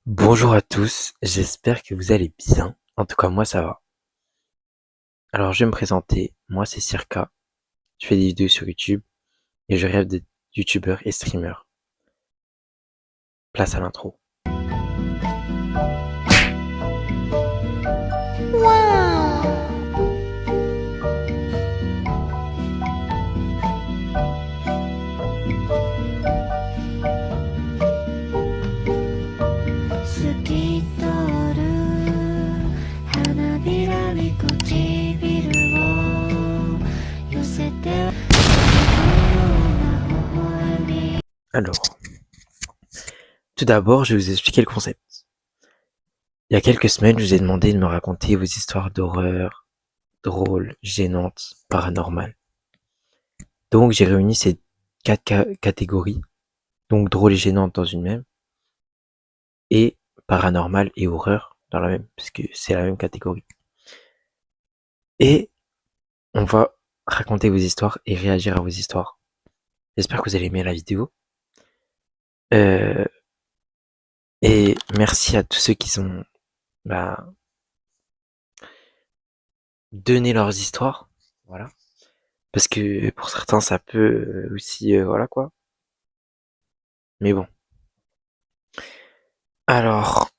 Bonjour à tous, j'espère que vous allez bien. En tout cas, moi ça va. Alors, je vais me présenter. Moi, c'est Circa. Je fais des vidéos sur YouTube et je rêve d'être youtubeur et streamer. Place à l'intro. Alors, tout d'abord, je vais vous expliquer le concept. Il y a quelques semaines, je vous ai demandé de me raconter vos histoires d'horreur, drôles, gênantes, paranormales. Donc, j'ai réuni ces quatre catégories, donc drôles et gênantes dans une même, et paranormal et horreur dans la même, puisque c'est la même catégorie. Et on va raconter vos histoires et réagir à vos histoires. J'espère que vous allez aimer la vidéo. Euh, et merci à tous ceux qui ont bah, donné leurs histoires. Voilà. Parce que pour certains, ça peut aussi... voilà quoi. Mais bon. Alors,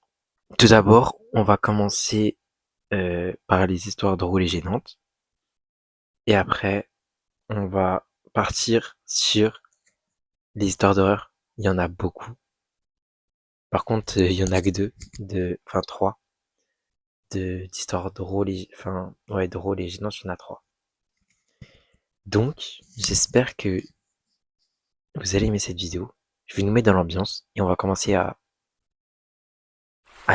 tout d'abord, on va commencer par les histoires drôles et gênantes. Et après, on va partir sur les histoires d'horreur. Il y en a beaucoup. Par contre, il y en a que enfin trois, d'histoires drôles drôles et gênantes, il y en a trois. Donc, j'espère que vous allez aimer cette vidéo. Je vais nous mettre dans l'ambiance et on va commencer à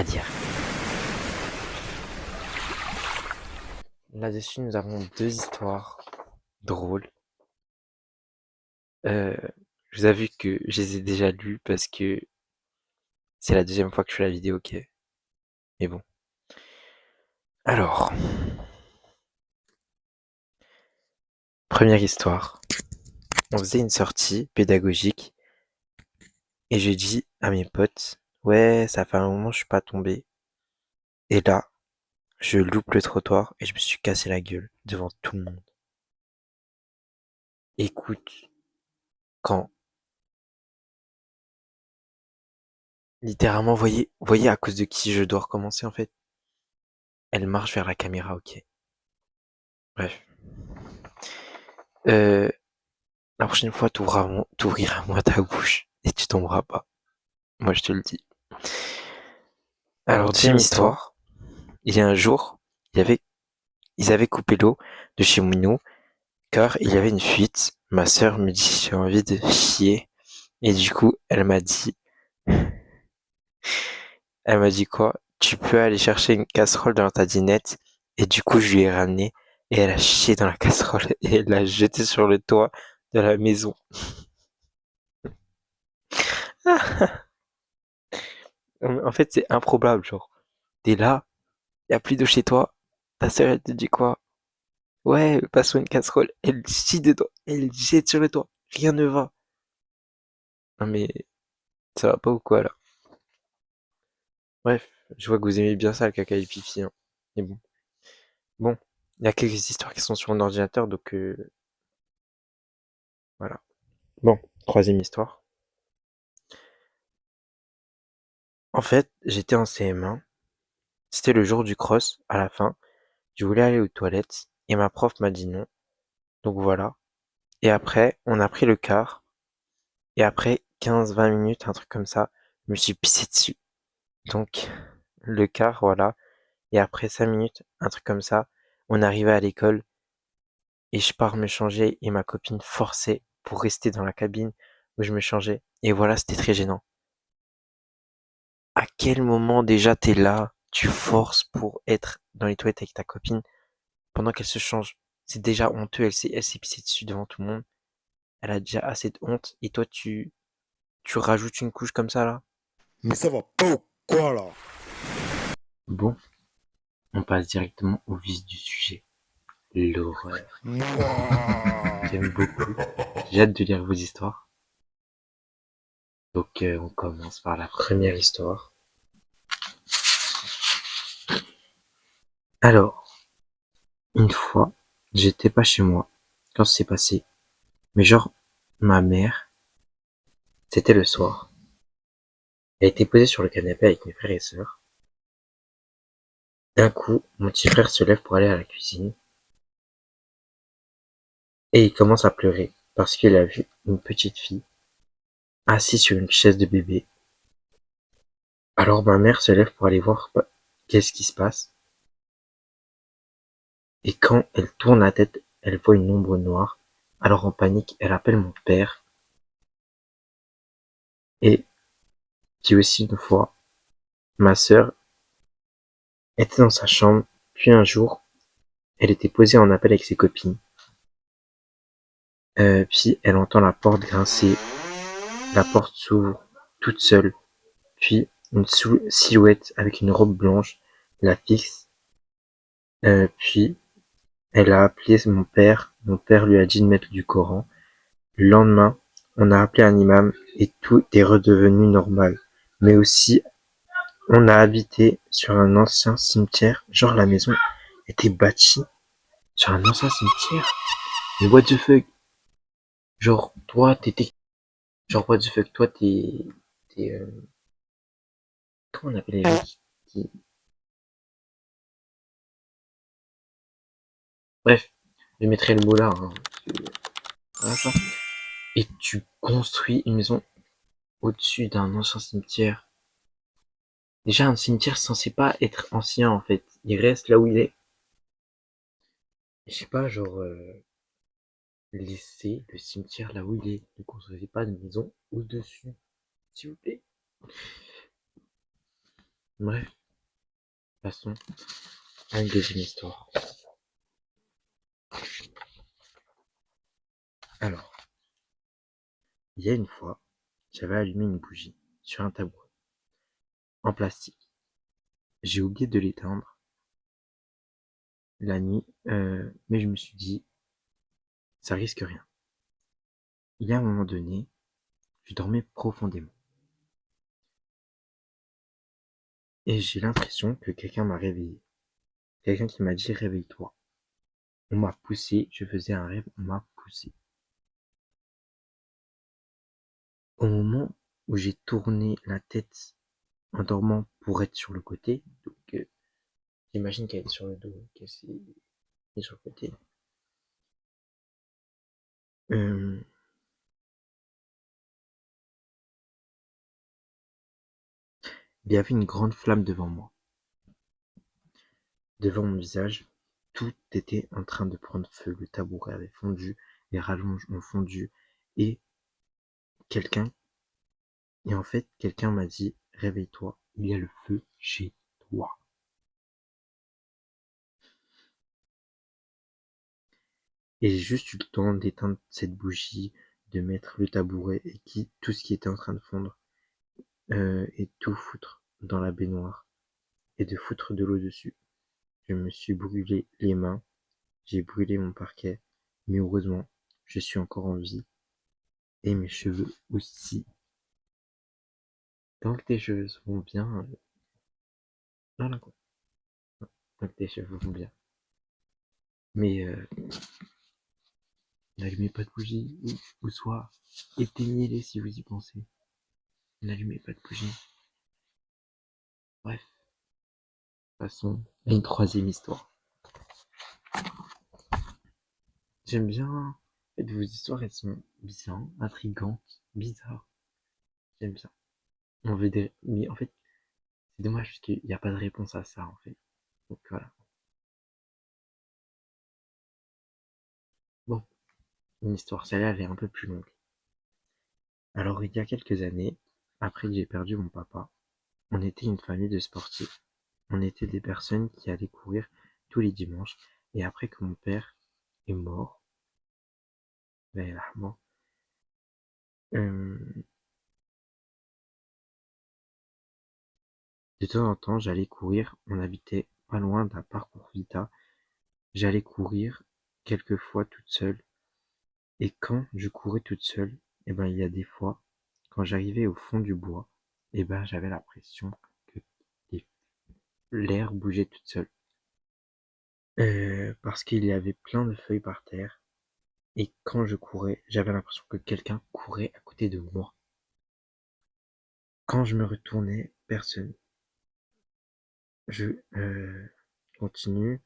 dire. Là-dessus, nous avons deux histoires drôles. Euh, je vous avoue que je les ai déjà lues parce que c'est la deuxième fois que je fais la vidéo, ok. Mais bon. Alors, première histoire. On faisait une sortie pédagogique et j'ai dit à mes potes, ouais, ça fait un moment que je suis pas tombé. Et là, je loupe le trottoir et je me suis cassé la gueule devant tout le monde. Écoute, quand littéralement, voyez à cause de qui je dois recommencer en fait. Elle marche vers la caméra, ok. Bref. Euh, la prochaine fois, t'ouvriras moi ta bouche et tu tomberas pas. Moi, je te le dis. Alors, deuxième histoire. Il y a un jour, ils avaient coupé l'eau de chez nous car il y avait une fuite. Ma sœur me dit j'ai envie de chier et du coup, elle m'a dit quoi? Tu peux aller chercher une casserole dans ta dinette. Et du coup, je lui ai ramené et elle a chié dans la casserole et elle l'a jeté sur le toit de la maison. En fait, c'est improbable, genre. T'es là, y a plus d'eau chez toi. Ta sœur, elle te dit quoi? Ouais, passe-moi une casserole. Elle chie dedans. Elle jette sur le toit. Rien ne va. Non mais, ça va pas ou quoi, là? Bref, je vois que vous aimez bien ça, le caca et le pipi, hein. Mais bon. Bon, il y a quelques histoires qui sont sur mon ordinateur, donc voilà. Bon, troisième histoire. En fait, j'étais en CM1. C'était le jour du cross, à la fin. Je voulais aller aux toilettes, et ma prof m'a dit non. Donc voilà. Et après, on a pris le car. Et après 15-20 minutes, un truc comme ça, je me suis pissé dessus. Donc, le car, voilà. Et après 5 minutes, un truc comme ça, on arrivait à l'école. Et je pars me changer et ma copine forçait pour rester dans la cabine où je me changeais. Et voilà, c'était très gênant. À quel moment déjà t'es là, tu forces pour être dans les toilettes avec ta copine pendant qu'elle se change? C'est déjà honteux, elle s'est pissée dessus devant tout le monde. Elle a déjà assez de honte. Et toi, tu rajoutes une couche comme ça, là? Mais ça va pas ou quoi là? Bon, on passe directement au vif du sujet. L'horreur. Mouah. J'aime beaucoup. J'ai hâte de lire vos histoires. Donc, on commence par la première histoire. Alors, une fois, j'étais pas chez moi quand c'est passé, mais genre, ma mère, c'était le soir. Elle était posée sur le canapé avec mes frères et sœurs. D'un coup, mon petit frère se lève pour aller à la cuisine et il commence à pleurer parce qu'il a vu une petite fille assise sur une chaise de bébé. Alors ma mère se lève pour aller voir qu'est-ce qui se passe et quand elle tourne la tête, elle voit une ombre noire. Alors en panique, elle appelle mon père et dit aussi une fois, ma sœur était dans sa chambre, puis un jour, elle était posée en appel avec ses copines. Puis elle entend la porte grincer, la porte s'ouvre toute seule, puis une silhouette avec une robe blanche la fixe, puis elle a appelé mon père lui a dit de mettre du Coran. Le lendemain, on a appelé un imam et tout est redevenu normal. Mais aussi, on a habité sur un ancien cimetière, genre la maison était bâtie sur un ancien cimetière. Mais what the fuck? Genre, toi, t'étais... Genre, what the fuck, toi, t'es comment on appelle les gens Bref, je mettrai le mot là, hein, voilà, ça. Et tu construis une maison au-dessus d'un ancien cimetière. Déjà, un cimetière censé pas être ancien, en fait. Il reste là où il est. Je sais pas, genre, laissez le cimetière là où il est. Ne construisez pas de maison au-dessus, s'il vous plaît. Bref, passons à une deuxième histoire. Alors, il y a une fois, j'avais allumé une bougie sur un tabouret en plastique. J'ai oublié de l'éteindre la nuit, mais je me suis dit, ça risque rien. Il y a un moment donné, je dormais profondément et j'ai l'impression que quelqu'un m'a réveillé. Quelqu'un qui m'a dit réveille-toi. On m'a poussé, je faisais un rêve, on m'a poussé. Au moment où j'ai tourné la tête en dormant pour être sur le côté, donc j'imagine qu'elle est sur le dos, qu'elle est sur le côté. Euh, il y avait une grande flamme devant moi, devant mon visage. Tout était en train de prendre feu. Le tabouret avait fondu, les rallonges ont fondu, et quelqu'un, et en fait, quelqu'un m'a dit réveille-toi, il y a le feu chez toi. Et j'ai juste eu le temps d'éteindre cette bougie, de mettre le tabouret et tout ce qui était en train de fondre, et tout foutre dans la baignoire et de foutre de l'eau dessus. Je me suis brûlé les mains, j'ai brûlé mon parquet, mais heureusement, je suis encore en vie et mes cheveux aussi. Tant que tes cheveux vont bien, voilà quoi. Tant que tes cheveux vont bien. Mais n'allumez pas de bougie ou soit éteignez-les si vous y pensez. N'allumez pas de bougie. Bref, passons à une troisième histoire. J'aime bien. En fait, vos histoires, elles sont bien, intrigantes, bizarres. J'aime bien. On veut des... Mais en fait, c'est dommage parce qu'il n'y a pas de réponse à ça, en fait. Donc voilà. Bon, une histoire, celle-là, elle est un peu plus longue. Alors, il y a quelques années, après que j'ai perdu mon papa, on était une famille de sportifs. On était des personnes qui allaient courir tous les dimanches. Et après que mon père est mort, ben, euh, de temps en temps, j'allais courir. On habitait pas loin d'un parcours Vita. J'allais courir quelquefois toute seule. Et quand je courais toute seule, eh ben, il y a des fois, quand j'arrivais au fond du bois, eh ben, j'avais l'impression que l'air bougeait toute seule. Parce qu'il y avait plein de feuilles par terre. Et quand je courais, j'avais l'impression que quelqu'un courait à côté de moi. Quand je me retournais, personne. Je continue,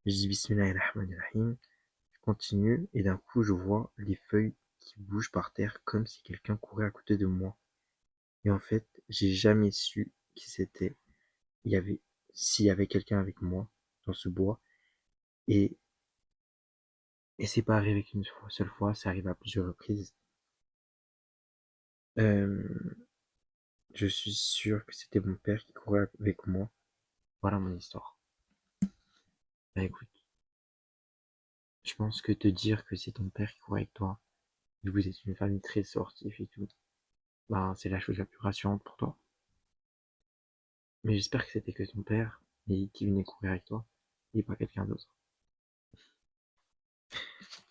je dis Bismillahirrahmanirrahim, je continue, et d'un coup, je vois les feuilles qui bougent par terre comme si quelqu'un courait à côté de moi. Et en fait, j'ai jamais su qui c'était. Il y avait, s'il y avait quelqu'un avec moi dans ce bois. Et, et c'est pas arrivé qu'une seule fois, c'est arrivé à plusieurs reprises. Euh, je suis sûr que c'était mon père qui courait avec moi. Voilà mon histoire. Bah écoute, je pense que te dire que c'est ton père qui court avec toi, et que vous êtes une famille très sportive et tout, bah c'est la chose la plus rassurante pour toi. Mais j'espère que c'était que ton père et qui venait courir avec toi, et pas quelqu'un d'autre.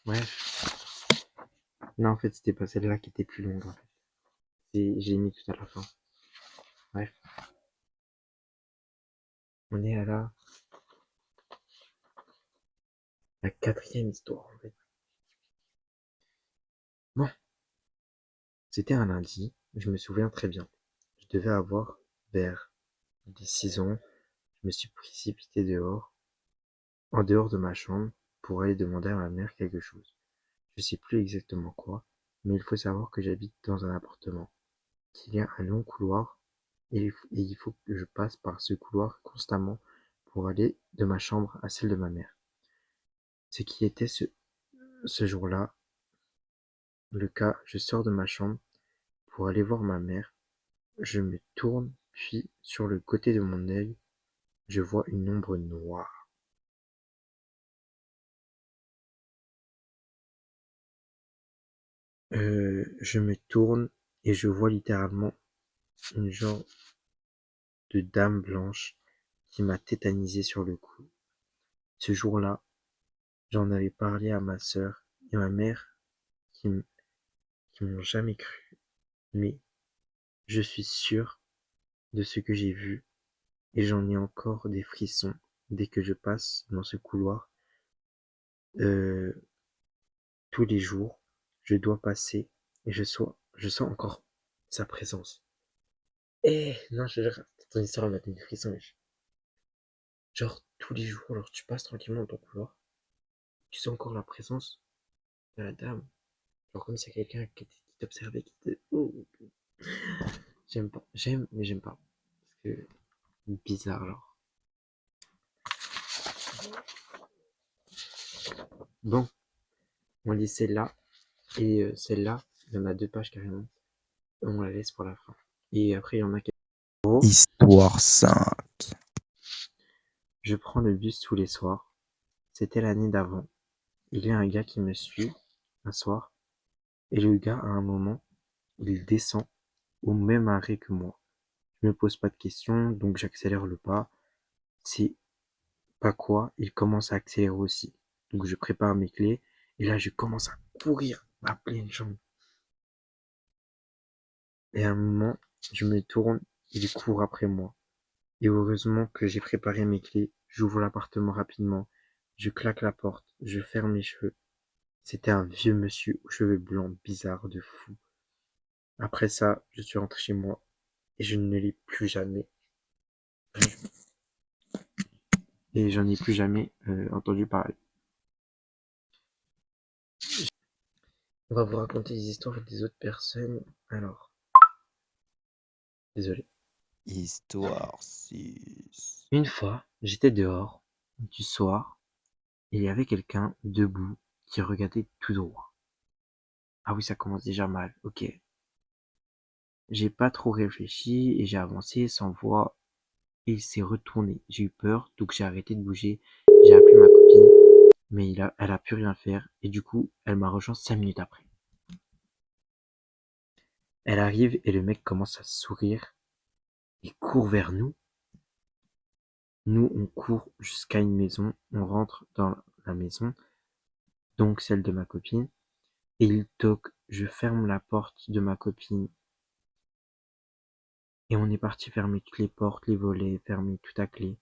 Bref, non en fait c'était pas celle-là qui était plus longue en fait. J'ai mis tout à la fin. Bref, on est à la quatrième histoire en fait. Bon, c'était un lundi, je me souviens très bien. Je devais avoir vers les 6 ans. Je me suis précipité en dehors de ma chambre, pour aller demander à ma mère quelque chose. Je sais plus exactement quoi, mais il faut savoir que j'habite dans un appartement, qu'il y a un long couloir, et il faut que je passe par ce couloir constamment pour aller de ma chambre à celle de ma mère. Ce qui était ce jour-là le cas, je sors de ma chambre pour aller voir ma mère, je me tourne, puis sur le côté de mon œil, je vois une ombre noire. Je me tourne et je vois littéralement une genre de dame blanche qui m'a tétanisé sur le coup. Ce jour-là, j'en avais parlé à ma sœur et ma mère qui m'ont jamais cru. Mais je suis sûr de ce que j'ai vu et j'en ai encore des frissons dès que je passe dans ce couloir. Euh, Tous les jours, je dois passer et je sens encore sa présence. Eh, non, je te jure, ton histoire elle m'a donné des frissons, wesh. Genre, tous les jours, alors tu passes tranquillement dans ton couloir, tu sens encore la présence de la dame. Genre comme s'il y a quelqu'un qui t'observait, qui te... Oh, j'aime pas. J'aime, mais j'aime pas. Parce que bizarre, genre. Bon, on lit celle-là. Et celle-là, il y en a 2 pages carrément. On la laisse pour la fin. Et après, il y en a qui... Histoire 5. Je prends le bus tous les soirs. C'était l'année d'avant. Il y a un gars qui me suit un soir. Et le gars, à un moment, il descend au même arrêt que moi. Je me pose pas de questions, donc j'accélère le pas. C'est pas quoi, il commence à accélérer aussi. Donc je prépare mes clés, et là je commence à courir à pleine jambe. Et à un moment, je me tourne, il court après moi. Et heureusement que j'ai préparé mes clés, j'ouvre l'appartement rapidement, je claque la porte, je ferme les cheveux. C'était un vieux monsieur aux cheveux blancs bizarres de fou. Après ça, je suis rentré chez moi et je ne l'ai plus jamais et j'en ai plus jamais entendu parler. On va vous raconter les histoires des autres personnes. Alors, désolé. Histoire 6. Une fois, j'étais dehors, du soir, et il y avait quelqu'un debout qui regardait tout droit. Ah oui, ça commence déjà mal, ok. J'ai pas trop réfléchi et j'ai avancé sans voir et il s'est retourné. J'ai eu peur, donc j'ai arrêté de bouger. J'ai appelé ma copine, mais elle a pu rien faire et du coup, elle m'a rejoint 5 minutes après. Elle arrive et le mec commence à sourire. Il court vers nous. Nous, on court jusqu'à une maison. On rentre dans la maison, donc celle de ma copine. Et il toque. Je ferme la porte de ma copine. Et on est parti fermer toutes les portes, les volets, fermer tout à clé.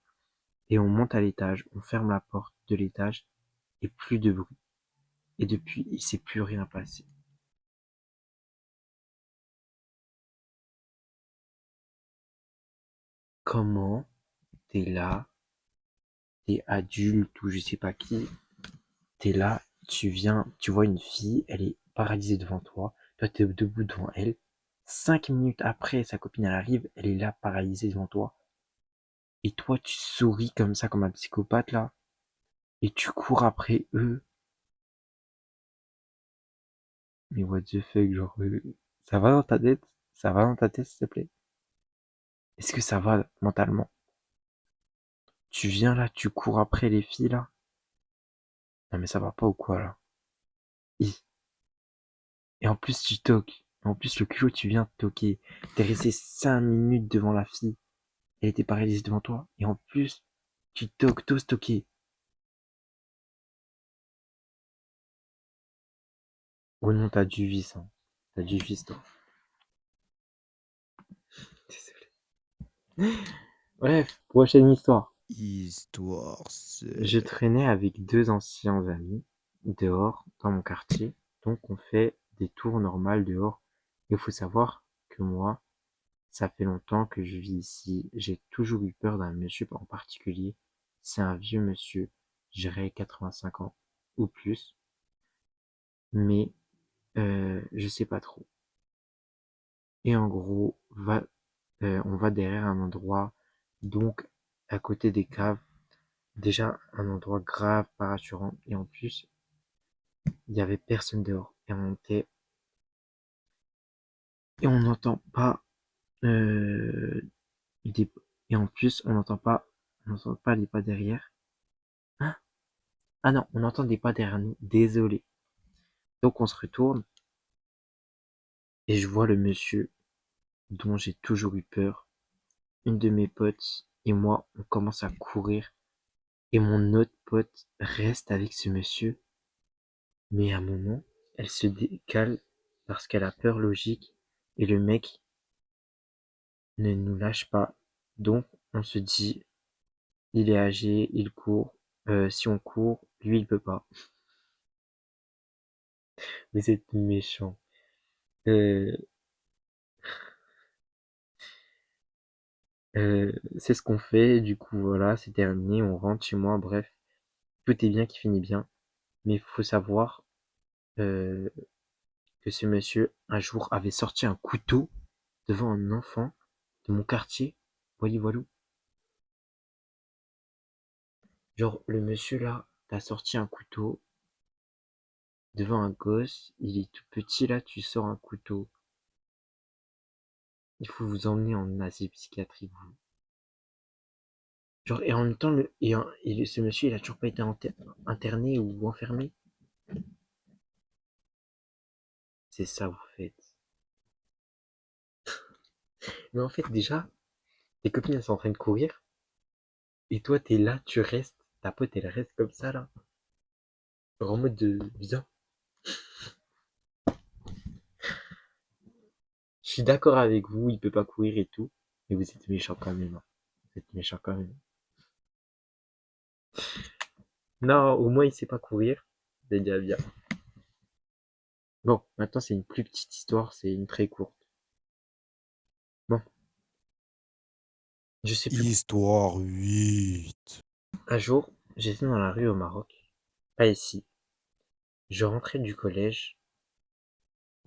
et on monte à l'étage, on ferme la porte de l'étage et plus de bruit. Et depuis, il s'est plus rien passé. Comment t'es là, t'es adulte ou je sais pas qui, t'es là, tu viens, tu vois une fille, elle est paralysée devant toi, toi t'es debout devant elle. 5 minutes après, sa copine elle arrive, elle est là paralysée devant toi. Et toi tu souris comme ça, comme un psychopathe là, et tu cours après eux. Mais what the fuck, genre, ça va dans ta tête? Ça va dans ta tête, s'il te plaît? Est-ce que ça va mentalement? Tu viens là, tu cours après les filles là? Non mais ça va pas ou quoi là? Et en plus tu toques. En plus le culot, tu viens toquer. T'es resté 5 minutes devant la fille. Elle était paralysée devant toi. Et en plus, tu toques, t'oses toquer. Oh non, t'as du vice, hein. T'as du vice, toi. Désolé. Bref, prochaine histoire. Histoire Je seule. traînais avec deux anciens amis dehors dans mon quartier. Donc on fait des tours normales dehors. Il faut savoir que moi, ça fait longtemps que je vis ici. J'ai toujours eu peur d'un monsieur en particulier. C'est un vieux monsieur, je dirais 85 ans ou plus, mais je sais pas trop. Et en gros, on va derrière un endroit, donc à côté des caves, déjà un endroit grave, pas rassurant. Et en plus, il y avait personne dehors. Et on n'entend pas euh, des, et en plus, on n'entend pas les pas derrière. Hein. Ah non, on entend des pas derrière nous. Désolé. Donc on se retourne et je vois le monsieur dont j'ai toujours eu peur. Une de mes potes et moi, on commence à courir et mon autre pote reste avec ce monsieur. Mais à un moment, elle se décale parce qu'elle a peur logique et le mec ne nous lâche pas. Donc on se dit, il est âgé, il court. Si on court, lui il peut pas. Vous êtes méchant. Euh, c'est ce qu'on fait, du coup voilà, c'est terminé, on rentre chez moi, bref, tout est bien qui finit bien. Mais il faut savoir euh, que ce monsieur, un jour, avait sorti un couteau devant un enfant de mon quartier. Voyez, voilou. Genre, le monsieur là, t'as sorti un couteau devant un gosse, il est tout petit là, tu sors un couteau. Il faut vous emmener en asile psychiatrique, vous. Genre, et en même temps, ce monsieur, il a toujours pas été interné ou enfermé. C'est ça, vous faites. Mais en fait, déjà, tes copines, elles sont en train de courir, et toi, t'es là, tu restes, ta pote, elle reste comme ça, là. Genre en mode de, viens. Je suis d'accord avec vous, il peut pas courir et tout, mais vous êtes méchant quand même, hein. Vous êtes méchant quand même. Non, au moins, il sait pas courir. C'est déjà bien. Bon, maintenant, c'est une plus petite histoire, c'est une très courte. Bon, je sais plus. Histoire 8. Un jour, j'étais dans la rue au Maroc, pas ici. Je rentrais du collège,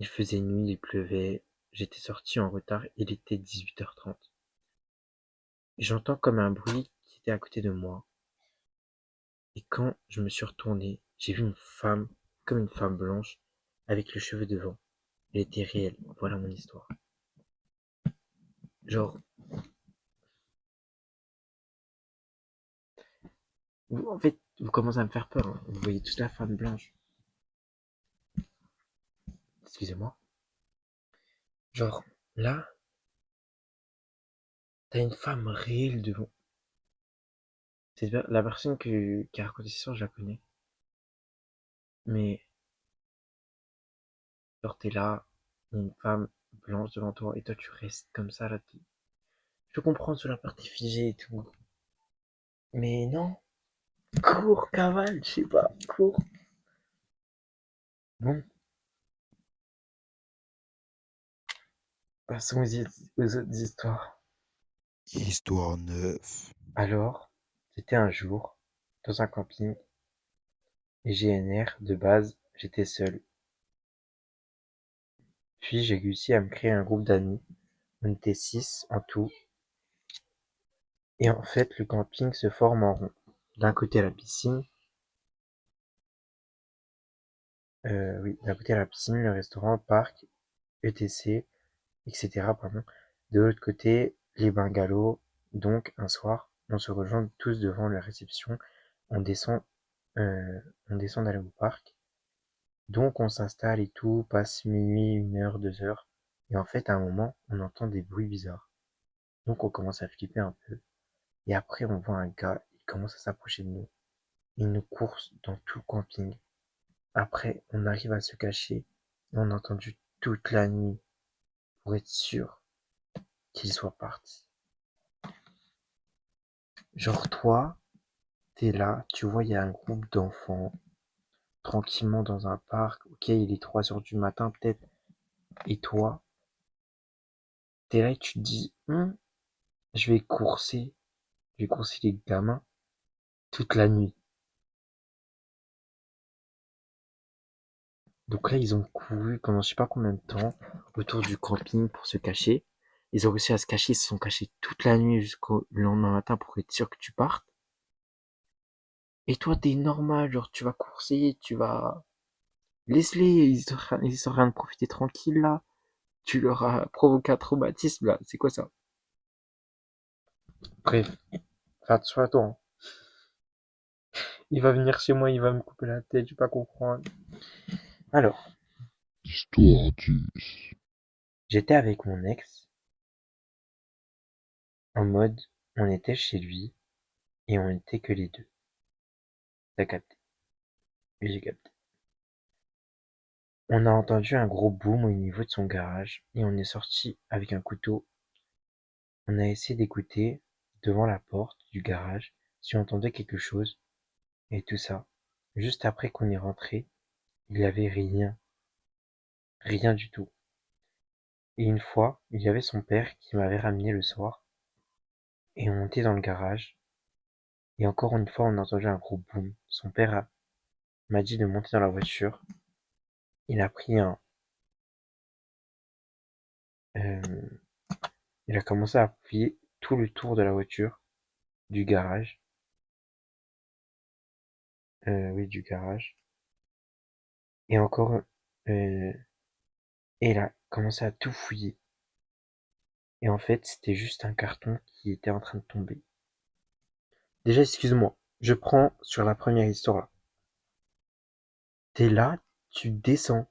il faisait nuit, il pleuvait, j'étais sorti en retard, il était 18h30. J'entends comme un bruit qui était à côté de moi, et quand je me suis retourné, j'ai vu une femme, comme une femme blanche, avec le cheveu devant. Elle était réelle, voilà mon histoire. Genre, en fait, vous commencez à me faire peur, hein. Vous voyez toute la femme blanche. Excusez-moi. Genre, là, t'as une femme réelle devant. C'est la personne qui a raconté cette histoire, je la connais. Mais, genre, t'es là, y a une femme blanche devant toi, et toi, tu restes comme ça, là. Je comprends sur la partie figée et tout. Mais non, cours, cavale, je sais pas, cours. Bon, passons aux autres histoires. Histoire 9. Alors, c'était un jour, dans un camping, et GNR, de base, j'étais seul. Puis j'ai réussi à me créer un groupe d'amis. On était 6 en tout. Et en fait, le camping se forme en rond. D'un côté la piscine, oui, d'un côté la piscine, le restaurant, le parc, ETC, etc. Pardon. De l'autre côté, les bungalows. Donc, un soir, on se rejoint tous devant la réception. On descend, euh, on descend d'aller au parc. Donc, on s'installe et tout, passe minuit, 1 heure, 2 heures. Et en fait, à un moment, on entend des bruits bizarres. Donc, on commence à flipper un peu. Et après, on voit un gars, il commence à s'approcher de nous. Il nous course dans tout le camping. Après, on arrive à se cacher. Et on a entendu toute la nuit pour être sûr qu'il soit parti. Genre toi, t'es là, tu vois, il y a un groupe d'enfants, tranquillement dans un parc. Ok, il est 3 heures du matin peut-être. Et toi, t'es là et tu te dis, je vais courser. Je vais courser les gamins toute la nuit. Donc là, ils ont couru pendant je sais pas combien de temps autour du camping pour se cacher. Ils ont réussi à se cacher, ils se sont cachés toute la nuit jusqu'au lendemain matin pour être sûr que tu partes. Et toi, t'es normal, genre tu vas courser, tu vas... Laisse-les, ils sont en train de profiter tranquille là. Tu leur as provoqué un traumatisme là, c'est quoi ça? Bref, fais attention à toi, hein. Il va venir chez moi, il va me couper la tête, je vais pas comprendre. Alors, Histoire 10. j'étais avec mon ex, en mode, on était chez lui, et on était que les deux. T'as capté? Oui, j'ai capté. On a entendu un gros boom au niveau de son garage, et on est sorti avec un couteau. On a essayé d'écouter, devant la porte du garage, si on entendait quelque chose, et tout ça. Juste après qu'on est rentré, il y avait rien, rien du tout. Et une fois, il y avait son père qui m'avait ramené le soir, et on était dans le garage, et encore une fois on a entendu un gros boom. Son père m'a dit de monter dans la voiture. Il a pris un... euh, il a commencé à fouiller tout le tour de la voiture, du garage. Oui, du garage. Et encore... et il a commencé à tout fouiller. Et en fait, c'était juste un carton qui était en train de tomber. Déjà, excuse-moi, je prends sur la première histoire là. T'es là, tu descends.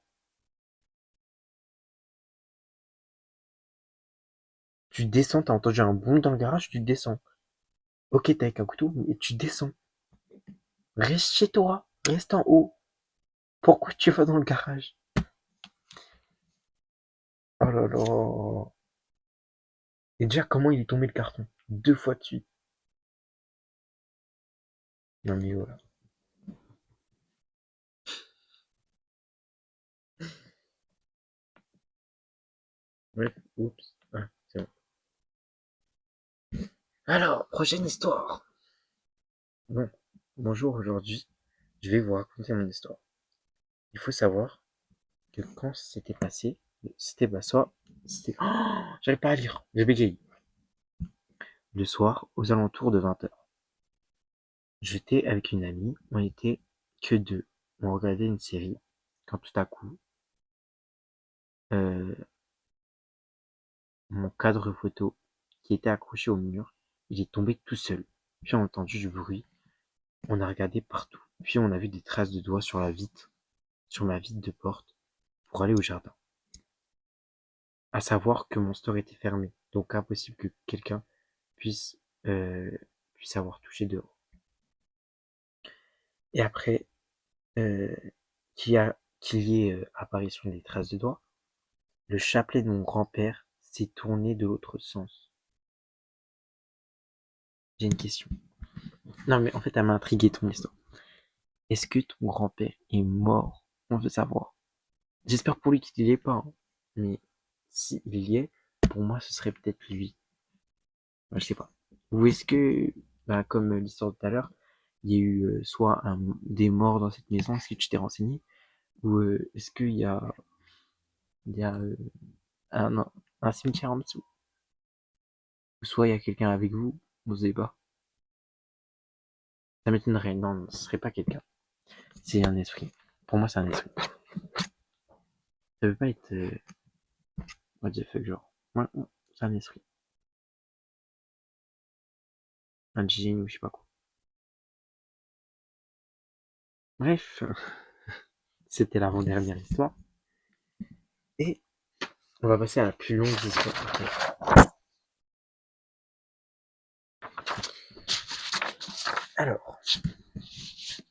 Tu descends, t'as entendu un boom dans le garage, tu descends. Ok, t'es avec un couteau, mais tu descends. Reste chez toi, reste en haut. Pourquoi tu vas dans le garage? Oh là là. Et déjà, comment il est tombé le carton? 2 fois de suite. Non mais voilà. Bref, oups. Ah, c'est bon. Alors, prochaine histoire. Bon, bonjour, aujourd'hui, je vais vous raconter mon histoire. Il faut savoir que quand c'était passé, c'était bah soit... C'était... Oh, j'arrive pas à lire, j'ai bégayé. Le soir, aux alentours de 20 heures. J'étais avec une amie, on était que deux. On regardait une série, quand tout à coup, euh, mon cadre photo, qui était accroché au mur, il est tombé tout seul. Puis on a entendu du bruit, on a regardé partout. Puis on a vu des traces de doigts sur la vitre, sur ma vitre de porte, pour aller au jardin. À savoir que mon store était fermé, donc impossible que quelqu'un puisse, euh, puisse avoir touché dehors. Et après, euh, qu'il y ait apparition des traces de doigts, le chapelet de mon grand-père s'est tourné de l'autre sens. J'ai une question. Non, mais en fait, elle m'a intrigué ton histoire. Est-ce que ton grand-père est mort? On veut savoir. J'espère pour lui qu'il y est pas, hein. Mais s'il y est, pour moi, ce serait peut-être lui. Je sais pas. Ou est-ce que, bah, comme l'histoire de tout à l'heure, il y a eu soit des morts dans cette maison, est-ce que tu t'es renseigné? Ou est-ce qu'il y a un, un cimetière en dessous? Ou soit il y a quelqu'un avec vous, on sait pas. Ça m'étonnerait, non, ce serait pas quelqu'un. C'est un esprit. Pour moi, c'est un esprit. Ça veut pas être, what the fuck, genre. Ouais, ouais, c'est un esprit. Un djinn ou je sais pas quoi. Bref, c'était l'avant-dernière histoire. Et on va passer à la plus longue histoire. Alors,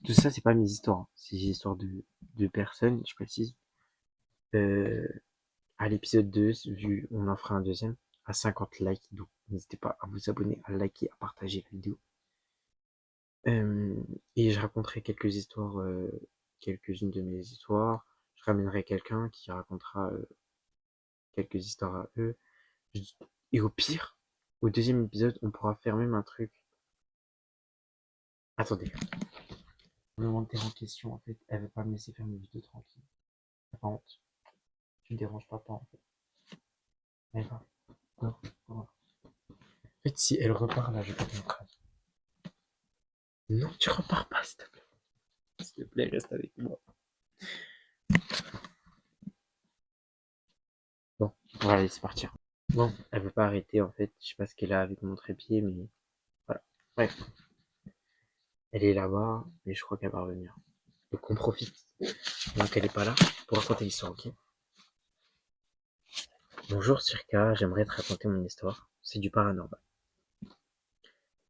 tout ça, c'est pas mes histoires, hein. C'est des histoires de personnes, je précise. Euh, à l'épisode 2, vu on en fera un deuxième, à 50 likes, donc n'hésitez pas à vous abonner, à liker, à partager la vidéo. Et je raconterai quelques histoires, quelques-unes de mes histoires. Je ramènerai quelqu'un qui racontera quelques histoires à eux. Et au pire, au deuxième épisode, on pourra faire même un truc. Attendez, le monter en question, en fait, elle veut pas me laisser faire mes vidéos tranquille. T'as pas honte? Tu me déranges pas, en fait. Elle va. Non, non. En fait, si elle repart là, je vais pas te montrer. Non, tu repars pas, s'il te plaît. S'il te plaît, reste avec moi. Bon, on va la laisser partir. Bon, elle veut pas arrêter, en fait. Je sais pas ce qu'elle a avec mon trépied, mais voilà. Bref, elle est là-bas, mais je crois qu'elle va revenir. Donc on profite, donc elle est pas là, pour raconter l'histoire, ok? Bonjour Circa, j'aimerais te raconter mon histoire. C'est du paranormal.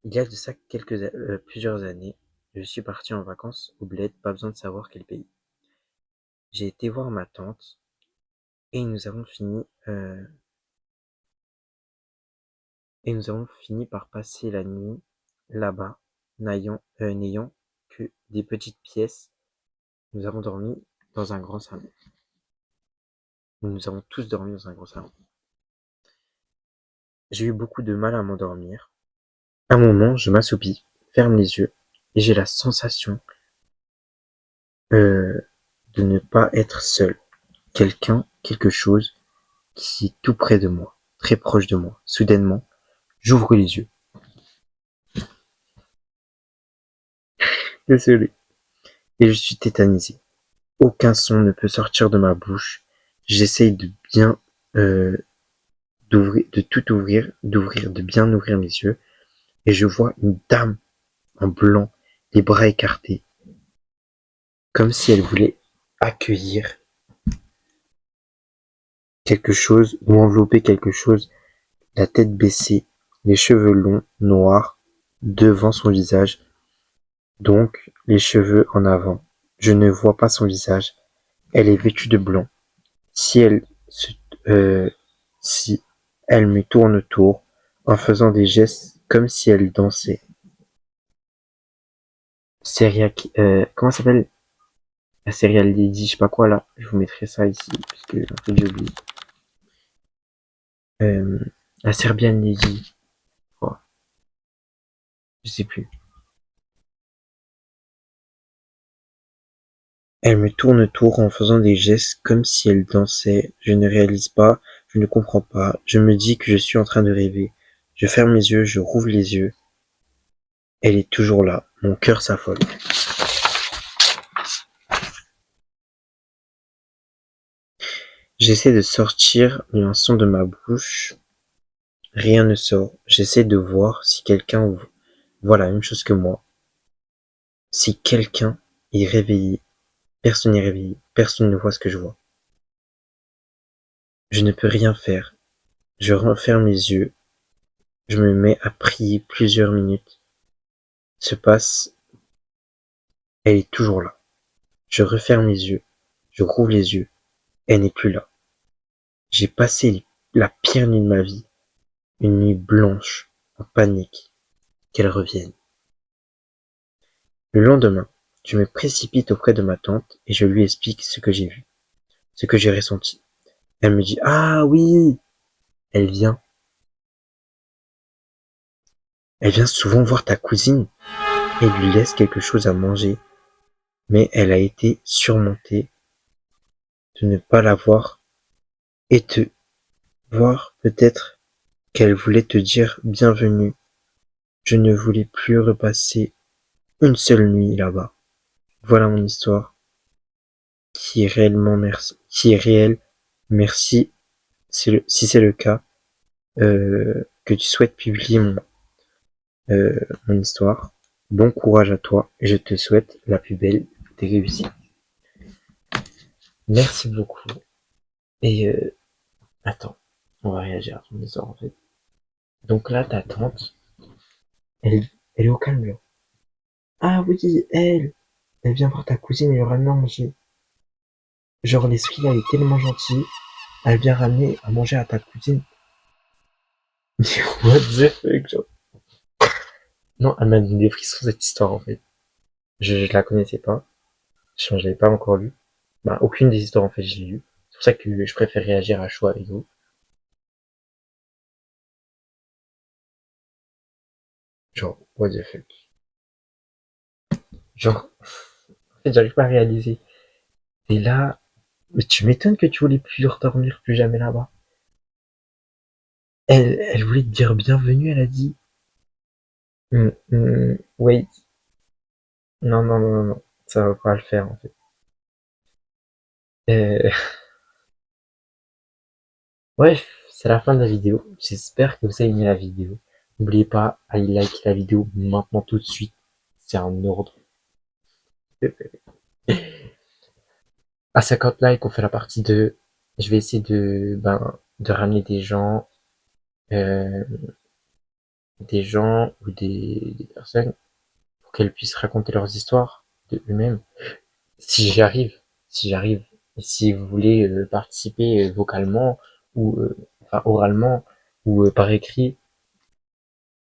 Il y a de ça plusieurs années, je suis parti en vacances au bled, pas besoin de savoir quel pays. J'ai été voir ma tante et nous avons fini par passer la nuit là-bas, n'ayant que des petites pièces. Nous avons dormi dans un grand salon. Nous avons tous dormi dans un grand salon. J'ai eu beaucoup de mal à m'endormir. Un moment, je m'assoupis, ferme les yeux, et j'ai la sensation euh, de ne pas être seul. Quelqu'un, quelque chose qui est tout près de moi, très proche de moi. Soudainement, j'ouvre les yeux. Désolé. Et je suis tétanisé. Aucun son ne peut sortir de ma bouche. J'essaye de bien euh, de tout ouvrir, de bien ouvrir mes yeux, et je vois une dame en blanc, les bras écartés, comme si elle voulait accueillir quelque chose ou envelopper quelque chose, la tête baissée, les cheveux longs, noirs, devant son visage, donc les cheveux en avant. Je ne vois pas son visage. Elle est vêtue de blanc. Si elle se, euh, si elle me tourne autour en faisant des gestes comme si elle dansait. Comment ça s'appelle? La Serial Lady, je sais pas quoi là. Je vous mettrai ça ici, puisque en fait j'ai oublié. Euh, la Serbian Lady, oh, je sais plus. Elle me tourne autour en faisant des gestes comme si elle dansait. Je ne réalise pas, je ne comprends pas. Je me dis que je suis en train de rêver. Je ferme les yeux, je rouvre les yeux. Elle est toujours là. Mon cœur s'affole. J'essaie de sortir un son de ma bouche. Rien ne sort. J'essaie de voir si quelqu'un voit la même chose que moi. Si quelqu'un est réveillé. Personne n'est réveillé. Personne ne voit ce que je vois. Je ne peux rien faire. Je referme les yeux. Je me mets à prier plusieurs minutes. Se passe. Elle est toujours là. Je referme les yeux. Je rouvre les yeux. Elle n'est plus là. J'ai passé la pire nuit de ma vie. Une nuit blanche, en panique. Qu'elle revienne. Le lendemain, je me précipite auprès de ma tante et je lui explique ce que j'ai vu, ce que j'ai ressenti. Elle me dit: «Ah oui!» Elle vient. Elle vient souvent voir ta cousine et lui laisse quelque chose à manger, mais elle a été surmontée de ne pas la voir et te voir. Peut-être qu'elle voulait te dire bienvenue. Je ne voulais plus repasser une seule nuit là-bas. Voilà mon histoire, qui est réelle. Merci, si c'est le cas, que tu souhaites publier mon histoire. Bon courage à toi et je te souhaite la plus belle des réussites. Merci beaucoup. Et attends, on va réagir à ton histoire en fait. Donc là, ta tante, elle, elle est au calme là. Ah oui, elle vient voir ta cousine et lui ramène à manger. Genre l'esprit là est tellement gentil, elle vient ramener à manger à ta cousine. What the fuck, genre. Non, elle m'a donné des frissons cette histoire en fait. Je la connaissais pas, je l'avais pas encore lue. Bah aucune des histoires en fait je l'ai lue. C'est pour ça que je préfère réagir à chaud avec vous. Genre, what the fuck. Genre, en fait j'arrive pas à réaliser. Et là, mais tu m'étonnes que tu voulais plus redormir plus jamais là-bas. Elle voulait te dire bienvenue, elle a dit. Wait, non, non, non, non, non, ça va pas le faire en fait. Euh, Bref, c'est la fin de la vidéo. J'espère que vous avez aimé la vidéo. N'oubliez pas, allez liker la vidéo maintenant tout de suite. C'est un ordre. À 50 likes, on fait la partie 2. Je vais essayer de ramener euh, des gens ou des personnes pour qu'elles puissent raconter leurs histoires de eux-mêmes. Si j'y arrive, si j'arrive. Et si vous voulez participer vocalement ou enfin oralement ou par écrit,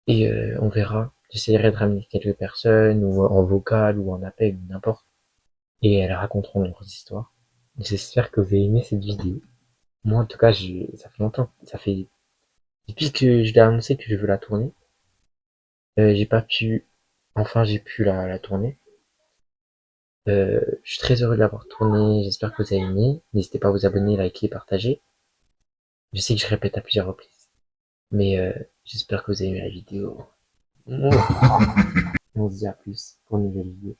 et on verra. J'essaierai de ramener quelques personnes ou en vocal ou en appel ou n'importe. Et elles raconteront leurs histoires. J'espère que vous avez aimé cette vidéo. Moi en tout cas, ça fait longtemps. Ça fait depuis que je l'ai annoncé que je veux la tourner. J'ai pas pu. Enfin, j'ai pu la tourner. Je suis très heureux de l'avoir tournée. J'espère que vous avez aimé. N'hésitez pas à vous abonner, liker, partager. Je sais que je répète à plusieurs reprises. Mais j'espère que vous avez aimé la vidéo. On se dit à plus pour une nouvelle vidéo.